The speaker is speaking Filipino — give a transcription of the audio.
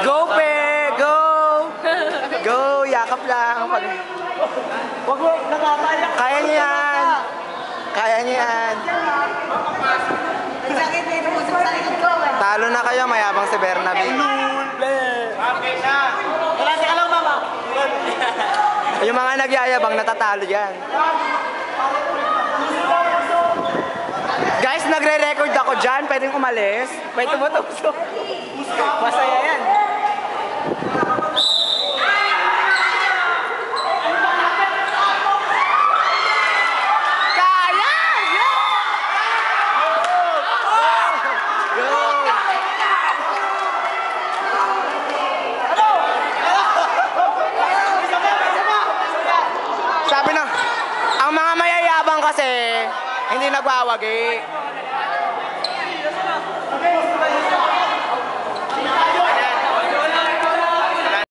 Go, pe! Go! Go! Yakap lang. Wag mo, nakakaya. Kaya niya yan. Kaya niya yan. Sakit na ito mo sa likod ko. Talo na kayo, mayabang si Bernabe. Okay na. Kalasi ka lang, mama. Yung mga nagyayabang natatalo dyan. Guys, nagre-record ako dyan. Pwedeng umalis. May tumutusok. Masaya yan. Kaya! Yeah! Go! Sabi na, ang mga mayayabang kasi, hindi nagwawagi.